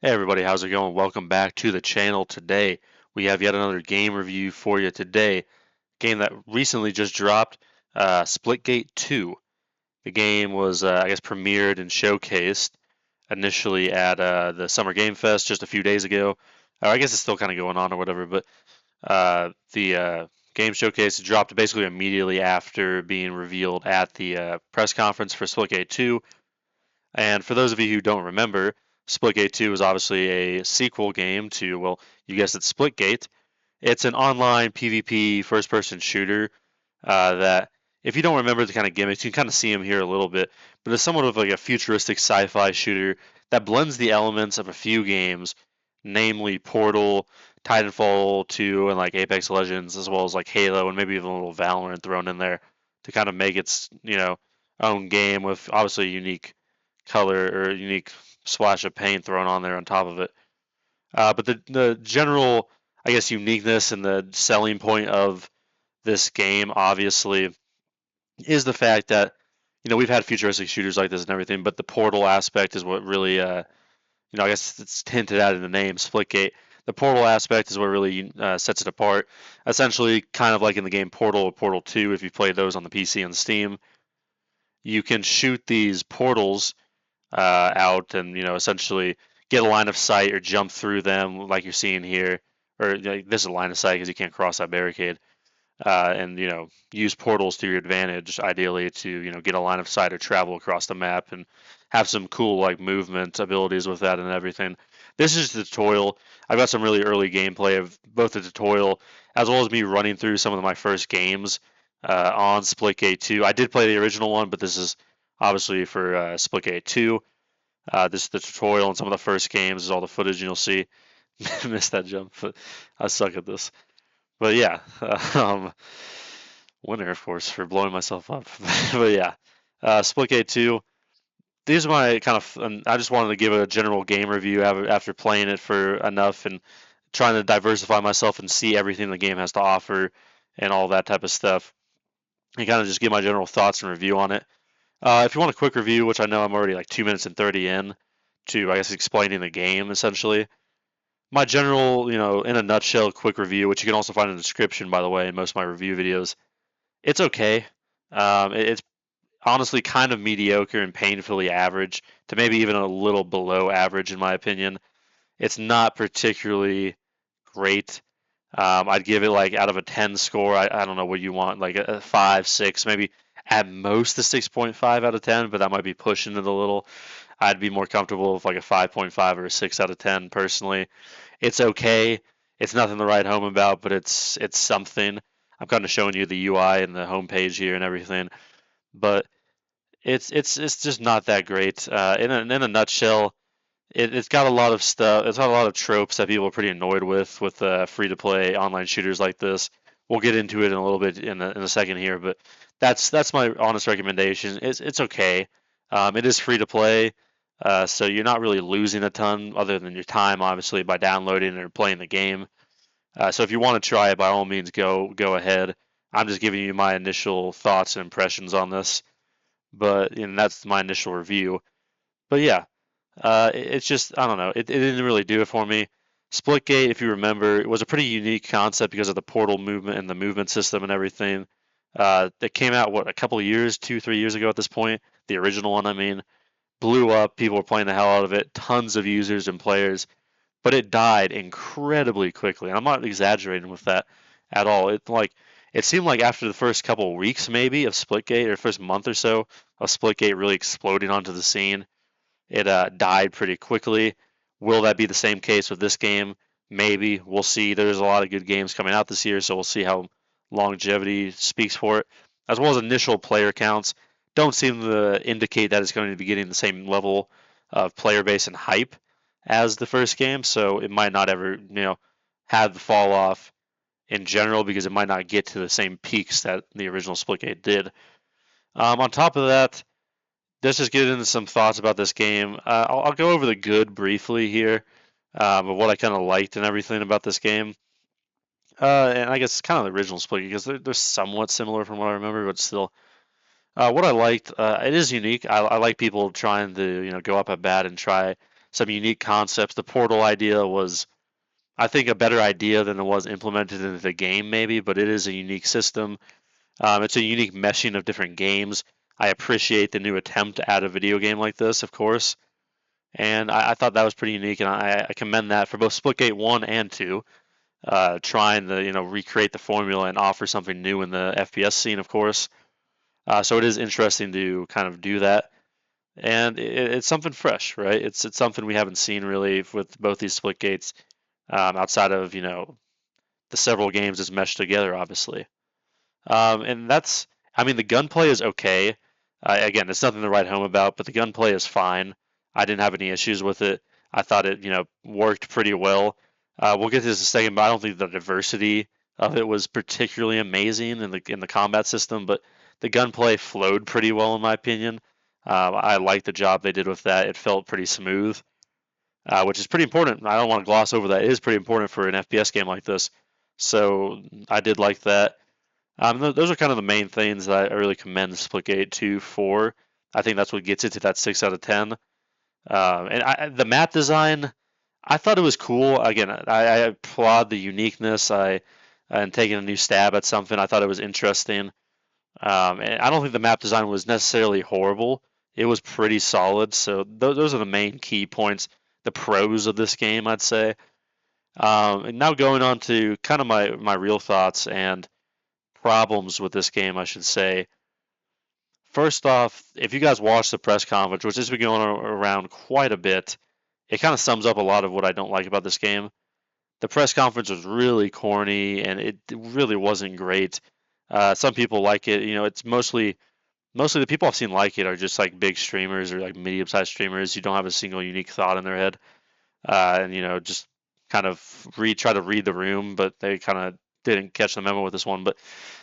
Hey everybody, how's it going? Welcome back to the channel. Today we have yet another game review for you today. Game that recently just dropped, Splitgate 2. The game was, I guess, premiered and showcased initially at the Summer Game Fest just a few days ago. I guess it's still kind of going on or whatever, but the game showcase dropped basically immediately after being revealed at the press conference for Splitgate 2. And for those of you who don't remember, Splitgate 2 is obviously a sequel game to, well, you guessed it, Splitgate. It's an online PvP first person shooter that, if you don't remember the kind of gimmicks, you can kind of see them here a little bit, but it's somewhat of like a futuristic sci fi shooter that blends the elements of a few games, namely Portal, Titanfall 2, and like Apex Legends, as well as like Halo and maybe even a little Valorant thrown in there to kind of make its, own game with obviously a unique color or a unique splash of paint thrown on there on top of it. But the general, I guess, uniqueness and the selling point of this game, obviously, is the fact that we've had futuristic shooters like this and everything, but the portal aspect is what really, I guess it's hinted at in the name, Splitgate. The portal aspect is what really sets it apart. Essentially, kind of like in the game Portal or Portal 2, if you played those on the PC and Steam, you can shoot these portals out and essentially get a line of sight or jump through them like you're seeing here, or this is a line of sight because you can't cross that barricade, and use portals to your advantage, ideally to get a line of sight or travel across the map and have some cool like movement abilities with that and everything. This is the tutorial. I've got some really early gameplay of both the tutorial as well as me running through some of my first games on Splitgate 2. I did play the original one, but this is obviously for Splitgate 2. This is the tutorial and some of the first games is all the footage you'll see. Missed that jump, but I suck at this. But yeah, winner of course for blowing myself up. But yeah, Splitgate 2. These are my kind of. And I just wanted to give a general game review after playing it for enough and trying to diversify myself and see everything the game has to offer and all that type of stuff. And kind of just give my general thoughts and review on it. If you want a quick review, which I know I'm already like 2 minutes and 30 in to, I guess, explaining the game essentially. My general, in a nutshell, quick review, which you can also find in the description, by the way, in most of my review videos. It's okay. It's honestly kind of mediocre and painfully average to maybe even a little below average, in my opinion. It's not particularly great. I'd give it like out of a 10 score. I don't know what you want, like a 5, 6, maybe at most a 6.5 out of 10, but that might be pushing it a little. I'd be more comfortable with like a 5.5 or a 6 out of 10 personally. It's okay. It's nothing to write home about, but it's something. I'm kind of showing you the UI and the homepage here and everything, but it's just not that great. In a nutshell, it's got a lot of stuff. It's got a lot of tropes that people are pretty annoyed with free to play online shooters like this. We'll get into it in a little bit in a second here, but that's my honest recommendation. It's okay. It is free to play, so you're not really losing a ton other than your time, obviously, by downloading or playing the game. So if you want to try it, by all means, go ahead. I'm just giving you my initial thoughts and impressions on this, but that's my initial review. But yeah, it's just I don't know. It didn't really do it for me. Splitgate, if you remember, it was a pretty unique concept because of the portal movement and the movement system and everything. That came out what a couple of years, 2, 3 years ago at this point. The original one, I mean, blew up. People were playing the hell out of it. Tons of users and players, but it died incredibly quickly. And I'm not exaggerating with that at all. It seemed like after the first couple of weeks, maybe of Splitgate, or first month or so of Splitgate really exploding onto the scene, it died pretty quickly. Will that be the same case with this game? Maybe. We'll see. There's a lot of good games coming out this year, so we'll see how longevity speaks for it. As well as initial player counts don't seem to indicate that it's going to be getting the same level of player base and hype as the first game, so it might not ever, have the fall off in general because it might not get to the same peaks that the original Splitgate did. On top of that, let's just get into some thoughts about this game. I'll go over the good briefly here, of what I kind of liked and everything about this game. And I guess it's kind of the original Split because they're somewhat similar from what I remember, but still. What I liked, it is unique. I like people trying to go up at bat and try some unique concepts. The portal idea was, I think, a better idea than it was implemented into the game, maybe, but it is a unique system. It's a unique meshing of different games. I appreciate the new attempt to add a video game like this, of course, and I thought that was pretty unique, and I commend that for both Splitgate 1 and 2, trying to recreate the formula and offer something new in the FPS scene, of course. So it is interesting to kind of do that, and it's something fresh, right? It's something we haven't seen really with both these Splitgates, outside of the several games that's meshed together, obviously. And that's, I mean, the gunplay is okay. Again, it's nothing to write home about, but the gunplay is fine. I didn't have any issues with it. I thought it, worked pretty well. We'll get to this in a second, but I don't think the diversity of it was particularly amazing in the combat system, but the gunplay flowed pretty well in my opinion. I liked the job they did with that. It felt pretty smooth, which is pretty important. I don't want to gloss over that. It is pretty important for an FPS game like this. So I did like that. Those are kind of the main things that I really commend Splitgate 2 for. I think that's what gets it to that 6 out of 10. The map design, I thought it was cool. Again, I applaud the uniqueness. And taking a new stab at something, I thought it was interesting. And I don't think the map design was necessarily horrible. It was pretty solid. So those are the main key points, the pros of this game, I'd say. And now going on to kind of my real thoughts and problems with this game, I should say. First off, if you guys watched the press conference, which has been going around quite a bit, it kind of sums up a lot of what I don't like about this game. The press conference was really corny, and it really wasn't great. Some people like it. It's mostly the people I've seen like it are just like big streamers or like medium-sized streamers who don't have a single unique thought in their head, and just kind of try to read the room, but they kind of didn't catch the memo with this one. But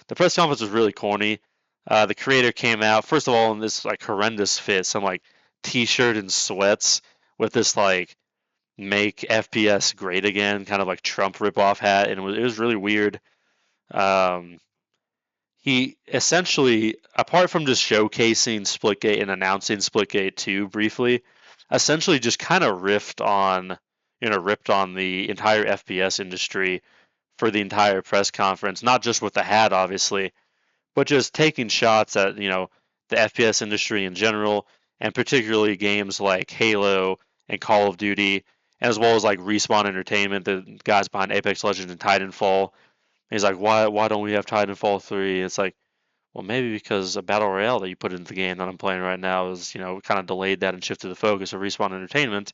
the press conference was really corny. The creator came out first of all in this like horrendous fit, some like t-shirt and sweats with this like "Make FPS Great Again" kind of like Trump ripoff hat, and it was really weird. Um, he essentially, apart from just showcasing Splitgate and announcing Splitgate 2 briefly, essentially just kind of ripped on the entire FPS industry for the entire press conference, not just with the hat, obviously, but just taking shots at, the FPS industry in general, and particularly games like Halo and Call of Duty, as well as like Respawn Entertainment, the guys behind Apex Legends and Titanfall. He's like, why don't we have Titanfall 3? It's like, well, maybe because a battle royale that you put into the game that I'm playing right now is, kind of delayed that and shifted the focus of Respawn Entertainment.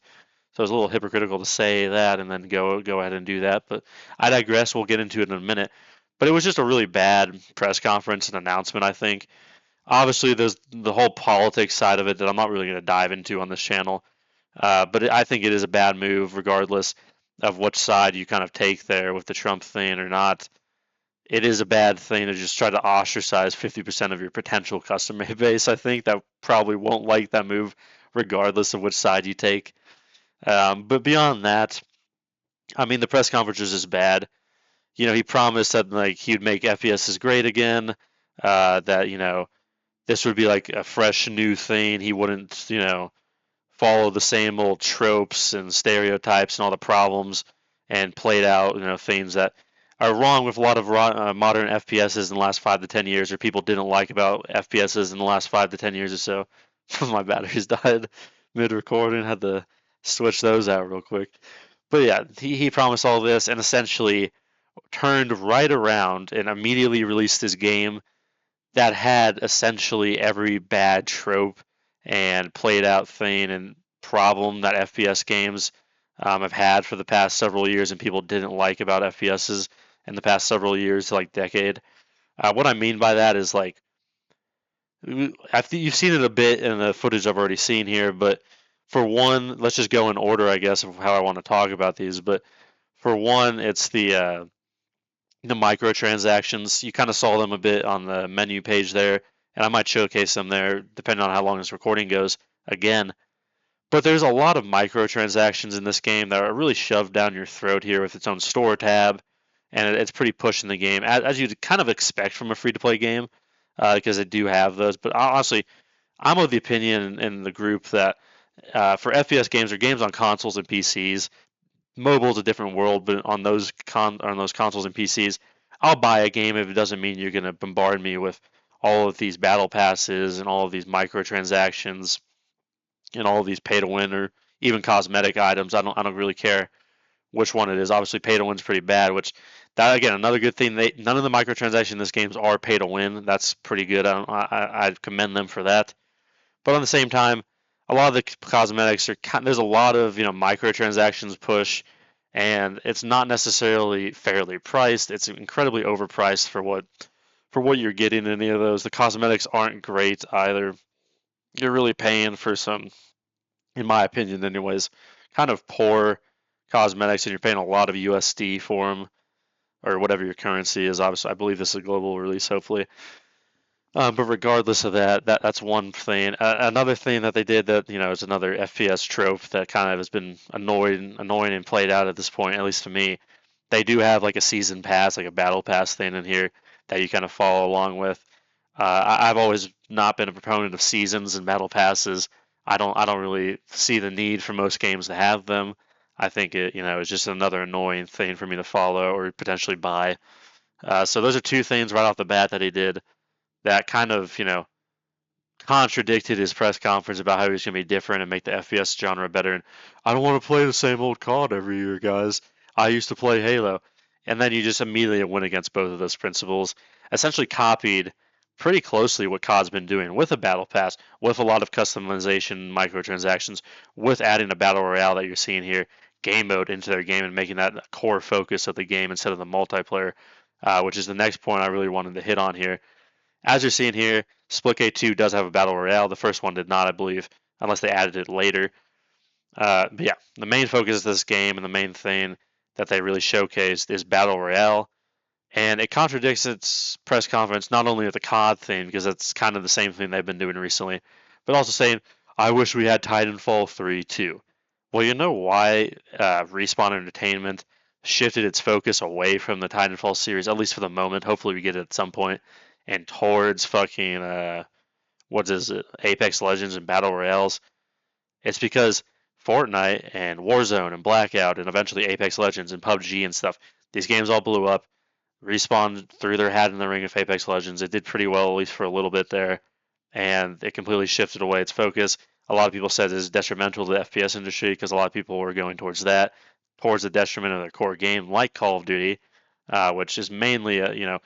So it's a little hypocritical to say that and then go ahead and do that. But I digress. We'll get into it in a minute. But it was just a really bad press conference and announcement, I think. Obviously, there's the whole politics side of it that I'm not really going to dive into on this channel. But I think it is a bad move, regardless of which side you kind of take there with the Trump thing or not. It is a bad thing to just try to ostracize 50% of your potential customer base. I think that probably won't like that move, regardless of which side you take. But beyond that, I mean, the press conference was just bad. He promised that like he'd make FPSs great again. That this would be like a fresh new thing. He wouldn't follow the same old tropes and stereotypes and all the problems, and played out things that are wrong with a lot of modern FPSs in the last 5 to 10 years, or people didn't like about FPSs in the last 5 to 10 years or so. My batteries died mid-recording, had to switch those out real quick. But yeah, he promised all this and essentially turned right around and immediately released his game that had essentially every bad trope and played out thing and problem that FPS games have had for the past several years and people didn't like about FPSs in the past several years, like decade. What I mean by that is like, I think you've seen it a bit in the footage I've already seen here, but for one, let's just go in order, I guess, of how I want to talk about these. But for one, it's the microtransactions. You kind of saw them a bit on the menu page there, and I might showcase them there depending on how long this recording goes again. But there's a lot of microtransactions in this game that are really shoved down your throat here with its own store tab, and it's pretty pushing the game, as you'd kind of expect from a free-to-play game, because they do have those. But honestly, I'm of the opinion in the group that For FPS games or games on consoles and PCs, mobile's a different world, but on those consoles and PCs, I'll buy a game if it doesn't mean you're going to bombard me with all of these battle passes and all of these microtransactions and all of these pay to win or even cosmetic items. I don't really care which one it is. Obviously, pay to win's pretty bad. Which that again another good thing. None of the microtransactions in this games are pay to win. That's pretty good. I commend them for that. But on the same time, a lot of the cosmetics are there's a lot of microtransactions push, and it's not necessarily fairly priced. It's incredibly overpriced for what you're getting in any of those. The cosmetics aren't great either. You're really paying for some, in my opinion, anyways, kind of poor cosmetics, and you're paying a lot of USD for them or whatever your currency is. Obviously, I believe this is a global release, hopefully. But regardless of that's one thing. Another thing that they did that is another FPS trope that kind of has been annoying and played out at this point, at least to me. They do have like a season pass, like a battle pass thing in here that you kind of follow along with. I've always not been a proponent of seasons and battle passes. I don't really see the need for most games to have them. I think it's just another annoying thing for me to follow or potentially buy. So those are two things right off the bat that he did that kind of contradicted his press conference about how he was going to be different and make the FPS genre better. And I don't want to play the same old COD every year, guys. I used to play Halo. And then you just immediately went against both of those principles. Essentially copied pretty closely what COD's been doing with a battle pass, with a lot of customization, microtransactions, with adding a battle royale that you're seeing here, game mode into their game and making that a core focus of the game instead of the multiplayer, which is the next point I really wanted to hit on here. As you're seeing here, Splitgate 2 does have a battle royale. The first one did not, I believe, unless they added it later. But yeah, the main focus of this game and the main thing that they really showcased is battle royale, and it contradicts its press conference not only with the COD thing because that's kind of the same thing they've been doing recently, but also saying, "I wish we had Titanfall 3 too." Well, you know why Respawn Entertainment shifted its focus away from the Titanfall series, at least for the moment. Hopefully, we get it at some point, and towards fucking what is it, Apex Legends and Battle Royales. It's because Fortnite and Warzone and Blackout and eventually Apex Legends and PUBG and stuff. These games all blew up. Respawn threw their hat in the ring of Apex Legends. It did pretty well, at least for a little bit there, and it completely shifted away its focus. A lot of people said it is detrimental to the FPS industry because a lot of people were going towards that, towards the detriment of their core game, like Call of Duty, which is mainly a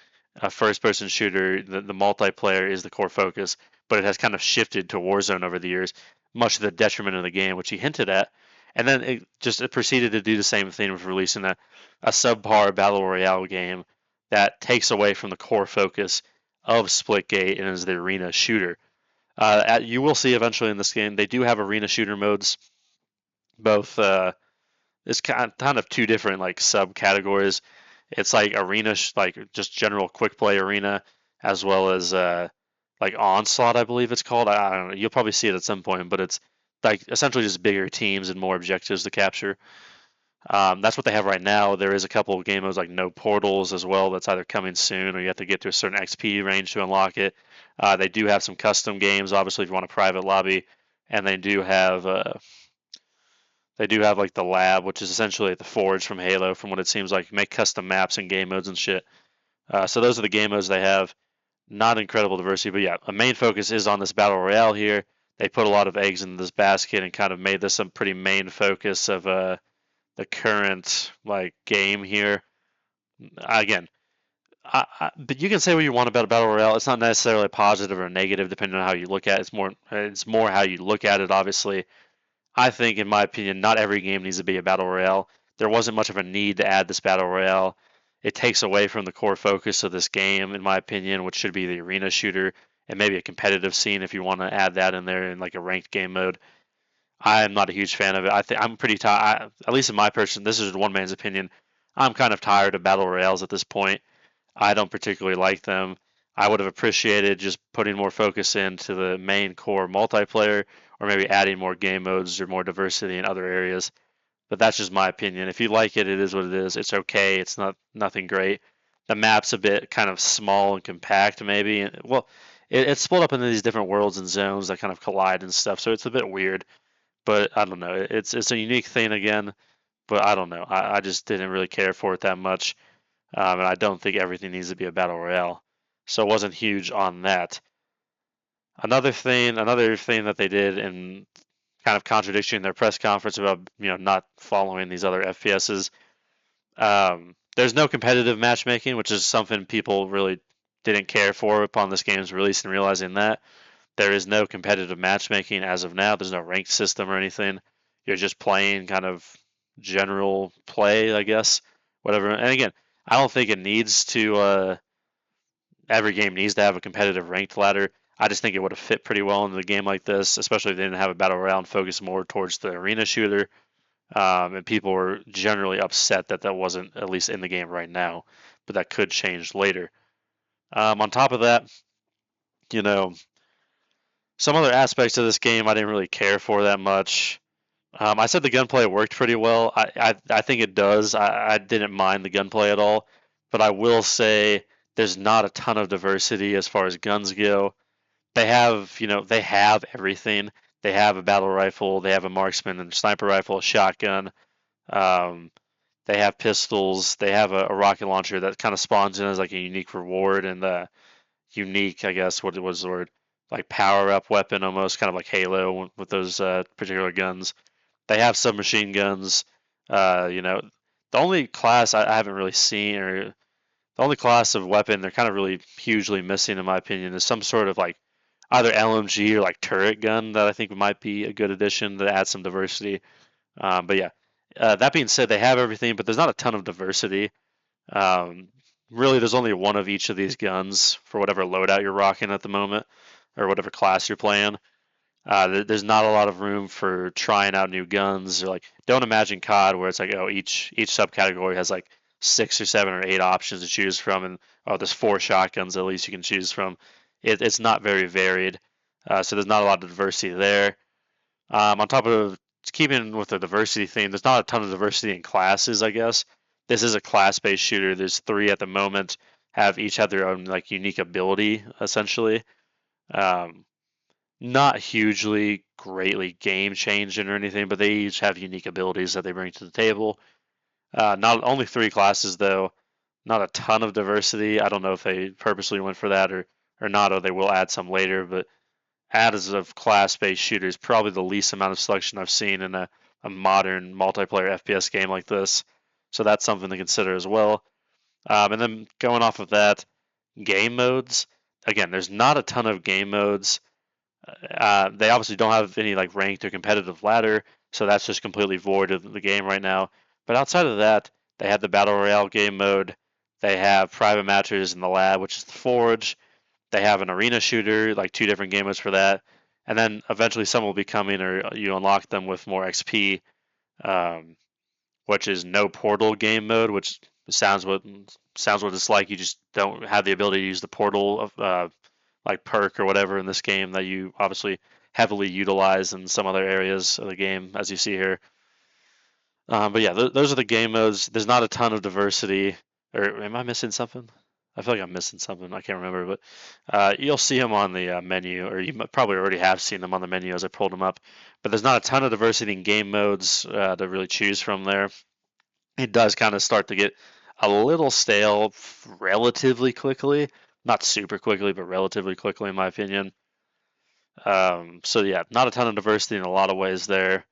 first-person shooter. The multiplayer is the core focus, but it has kind of shifted to Warzone over the years, much to the detriment of the game, which he hinted at. And then it proceeded to do the same thing with releasing a subpar battle royale game that takes away from the core focus of Splitgate and is the arena shooter. You will see eventually in this game they do have arena shooter modes. Both it's kind of two different like subcategories. It's like arena, like just general quick play arena, as well as like onslaught, I believe it's called. I don't know. You'll probably see it at some point, but it's like essentially just bigger teams and more objectives to capture. That's what they have right now. There is a couple of game modes like no portals as well. That's either coming soon or you have to get to a certain XP range to unlock it. They do have some custom games, obviously, if you want a private lobby, and they do have like the lab, which is essentially like the forge from Halo, from what it seems like. Make custom maps and game modes and shit. So those are the game modes they have. Not incredible diversity, but yeah, a main focus is on this battle royale here. They put a lot of eggs in this basket and kind of made this a pretty main focus of the current like game here. Again, but you can say what you want about a battle royale. It's not necessarily positive or negative depending on how you look at it. It's more how you look at it. Obviously, I think, in my opinion, not every game needs to be a battle royale. There wasn't much of a need to add this battle royale. It takes away from the core focus of this game, in my opinion, which should be the arena shooter and maybe a competitive scene if you want to add that in there in like a ranked game mode. I am not a huge fan of it. I think I'm pretty tired. At least in my person, this is one man's opinion. I'm kind of tired of battle royales at this point. I don't particularly like them. I would have appreciated just putting more focus into the main core multiplayer, or maybe adding more game modes or more diversity in other areas. But that's just my opinion. If you like it, it is what it is. It's okay. It's not nothing great. The map's a bit kind of small and compact, maybe. Well, it's split up into these different worlds and zones that kind of collide and stuff, so it's a bit weird. but I don't know. It's a unique thing again, but I don't know. I just didn't really care for it that much, and I don't think everything needs to be a battle royale. So it wasn't huge on that. Another thing that they did in kind of contradiction in their press conference about not following these other FPSs. There's no competitive matchmaking, which is something people really didn't care for upon this game's release, and realizing that there is no competitive matchmaking as of now. There's no ranked system or anything. You're just playing kind of general play, I guess. Whatever. And again, I don't think it needs to. Every game needs to have a competitive ranked ladder. I just think it would have fit pretty well into a game like this, especially if they didn't have a battle royale and focus more towards the arena shooter. And people were generally upset that that wasn't at least in the game right now, but that could change later. On top of that, you know, some other aspects of this game I didn't really care for that much. I said the gunplay worked pretty well. I think it does. I didn't mind the gunplay at all, but I will say there's not a ton of diversity as far as guns go. They have everything. They have a battle rifle, they have a marksman and sniper rifle, a shotgun. Um, they have pistols. They have a rocket launcher that kind of spawns in as like a unique reward and unique, I guess, what was the word? Like power up weapon, almost kind of like Halo with those particular guns. They have submachine guns. The only class I haven't really seen, or the only class of weapon they're kind of really hugely missing, in my opinion, is some sort of like either LMG or like turret gun that I think might be a good addition to add some diversity. But yeah, that being said, they have everything, but there's not a ton of diversity. Um, Really, there's only one of each of these guns for whatever loadout you're rocking at the moment, or whatever class you're playing. There's not a lot of room for trying out new guns. Or like, don't imagine COD where it's like, oh, each subcategory has like 6 or 7 or 8 options to choose from, and oh, there's 4 shotguns at least you can choose from. It's not very varied, so there's not a lot of diversity there. On top of keeping with the diversity theme, there's not a ton of diversity in classes, I guess. This is a class-based shooter. There's 3 at the moment, each have their own like unique ability, essentially. Um, Not hugely greatly game changing or anything, but they each have unique abilities that they bring to the table. Not only 3 classes though, not a ton of diversity. I don't know if they purposely went for that or not, or they will add some later, but as of class-based shooters, probably the least amount of selection I've seen in a modern multiplayer FPS game like this. So that's something to consider as well. And then going off of that, game modes. Again, there's not a ton of game modes. They obviously don't have any like ranked or competitive ladder, so that's just completely void of the game right now. But outside of that, they have the battle royale game mode. They have private matches in the lab, which is the forge. They have an arena shooter, like 2 different game modes for that. And then eventually some will be coming, or you unlock them with more XP, um, which is no portal game mode, which sounds what it's like. You just don't have the ability to use the portal of like perk or whatever in this game that you obviously heavily utilize in some other areas of the game, as you see here. But yeah, those are the game modes. There's not a ton of diversity. Or am I missing something? I feel like I'm missing something. I can't remember, but you'll see them on the menu, or you probably already have seen them on the menu as I pulled them up. But there's not a ton of diversity in game modes to really choose from there. It does kind of start to get a little stale relatively quickly. Not super quickly, but relatively quickly, in my opinion. So yeah, not a ton of diversity in a lot of ways there.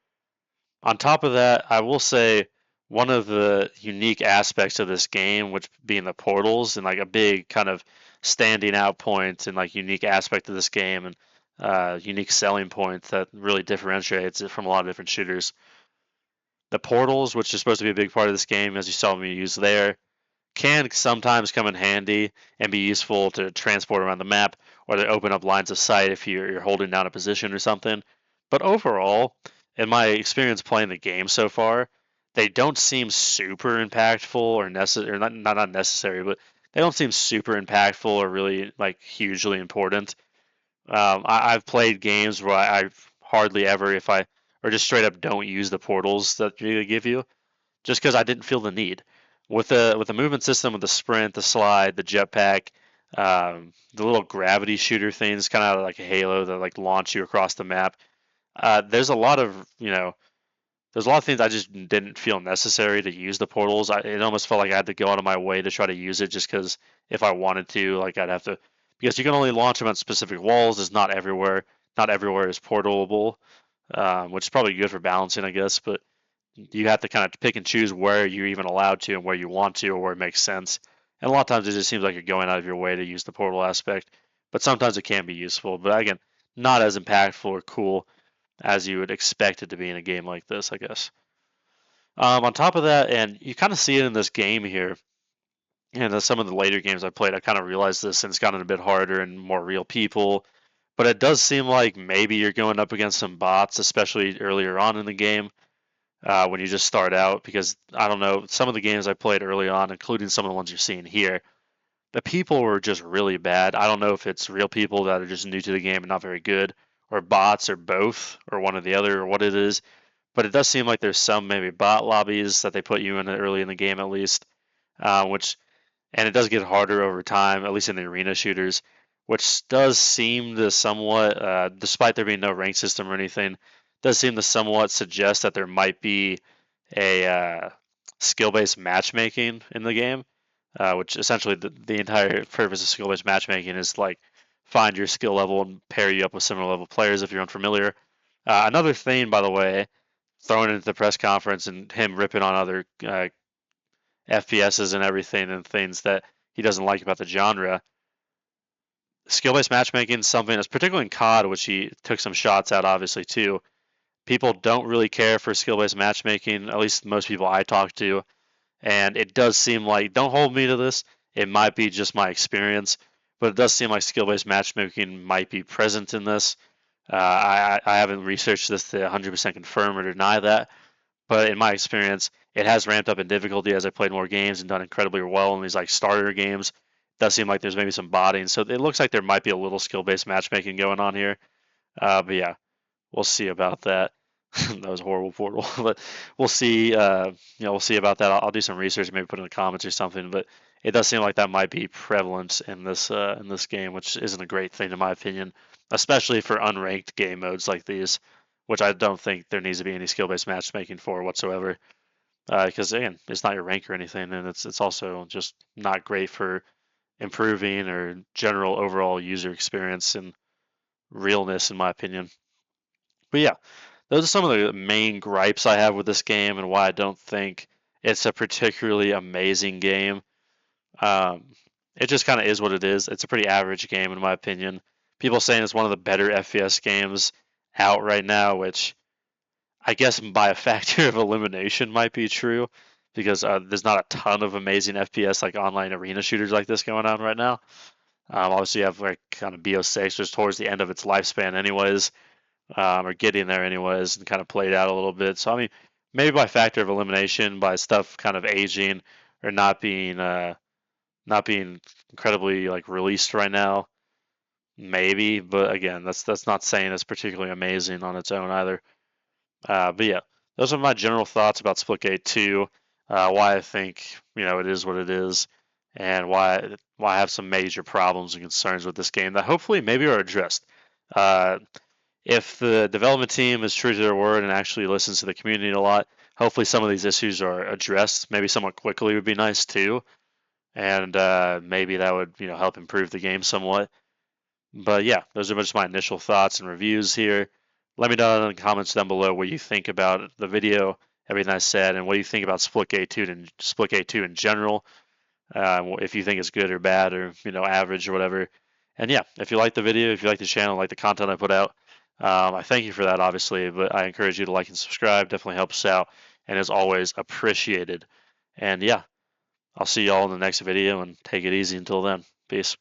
On top of that, I will say one of the unique aspects of this game, which being the portals, and like a big kind of standing out point and like unique aspect of this game, and unique selling point that really differentiates it from a lot of different shooters. The portals, which is supposed to be a big part of this game, as you saw me use there, can sometimes come in handy and be useful to transport around the map or to open up lines of sight if you're holding down a position or something. But overall, in my experience playing the game so far, they don't seem super impactful or necessary, or not necessary, but they don't seem super impactful or really like hugely important. I've played games where I've hardly ever, if I or just straight up don't use the portals that they give you, just because I didn't feel the need. With the movement system, with the sprint, the slide, the jetpack, the little gravity shooter things, kind of like a Halo that like launch you across the map. There's a lot of there's a lot of things I just didn't feel necessary to use the portals. It almost felt like I had to go out of my way to try to use it just because if I wanted to, like I'd have to, because you can only launch them on specific walls. It's not everywhere. Not everywhere is portalable, which is probably good for balancing, I guess. But you have to kind of pick and choose where you're even allowed to and where you want to or where it makes sense. And a lot of times it just seems like you're going out of your way to use the portal aspect, but sometimes it can be useful. But again, not as impactful or cool as you would expect it to be in a game like this, I guess. On top of that, and you kind of see it in this game here, and some of the later games I played, I kind of realized this, and it's gotten a bit harder and more real people. But it does seem like maybe you're going up against some bots, especially earlier on in the game when you just start out. Because I don't know, some of the games I played early on, including some of the ones you're seeing here, the people were just really bad. I don't know if it's real people that are just new to the game and not very good, or bots, or both, or one or the other, or what it is. But it does seem like there's some maybe bot lobbies that they put you in early in the game at least, which and it does get harder over time, at least in the arena shooters, which does seem to somewhat, despite there being no rank system or anything, does seem to somewhat suggest that there might be a skill-based matchmaking in the game, which essentially the entire purpose of skill-based matchmaking is like find your skill level and pair you up with similar level players if you're unfamiliar. Another thing, by the way, thrown into the press conference and him ripping on other FPSs and everything and things that he doesn't like about the genre. Skill-based matchmaking is something that's particularly in COD, which he took some shots at, obviously too. People don't really care for skill-based matchmaking, at least most people I talk to, and it does seem like, don't hold me to this, it might be just my experience, but it does seem like skill-based matchmaking might be present in this. I haven't researched this to 100% confirm or deny that, but in my experience, it has ramped up in difficulty as I played more games and done incredibly well in these like starter games. It does seem like there's maybe some botting, so it looks like there might be a little skill-based matchmaking going on here. But yeah, we'll see about that. That was a horrible portal, but we'll see. We'll see about that. I'll do some research, maybe put in the comments or something. But it does seem like that might be prevalent in this game, which isn't a great thing in my opinion, especially for unranked game modes like these, which I don't think there needs to be any skill-based matchmaking for whatsoever. Because again, it's not your rank or anything, and it's also just not great for improving or general overall user experience and realness, in my opinion. But yeah, those are some of the main gripes I have with this game and why I don't think it's a particularly amazing game. Um, it just kind of is what it is. It's a pretty average game, in my opinion. People saying it's one of the better FPS games out right now, which I guess by a factor of elimination might be true because there's not a ton of amazing FPS like online arena shooters like this going on right now. Obviously, you have like kind of BO6 just towards the end of its lifespan, anyways, or getting there, anyways, and kind of played out a little bit. So, I mean, maybe by factor of elimination, by stuff kind of aging or not being incredibly like released right now, maybe. But again, that's not saying it's particularly amazing on its own either. But yeah, those are my general thoughts about Splitgate 2, why I think it is what it is, and why I have some major problems and concerns with this game that hopefully maybe are addressed. Uh, if the development team is true to their word and actually listens to the community a lot, hopefully some of these issues are addressed. Maybe somewhat quickly would be nice too, and maybe that would help improve the game somewhat. But yeah, those are just my initial thoughts and reviews here. Let me know in the comments down below what you think about the video, everything I said, and what you think about Splitgate 2 in general. If you think it's good or bad or average or whatever. And yeah, if you like the video, if you like the channel, like the content I put out, I thank you for that, obviously. But I encourage you to like and subscribe. Definitely helps us out, and is always appreciated. And yeah, I'll see y'all in the next video, and take it easy until then. Peace.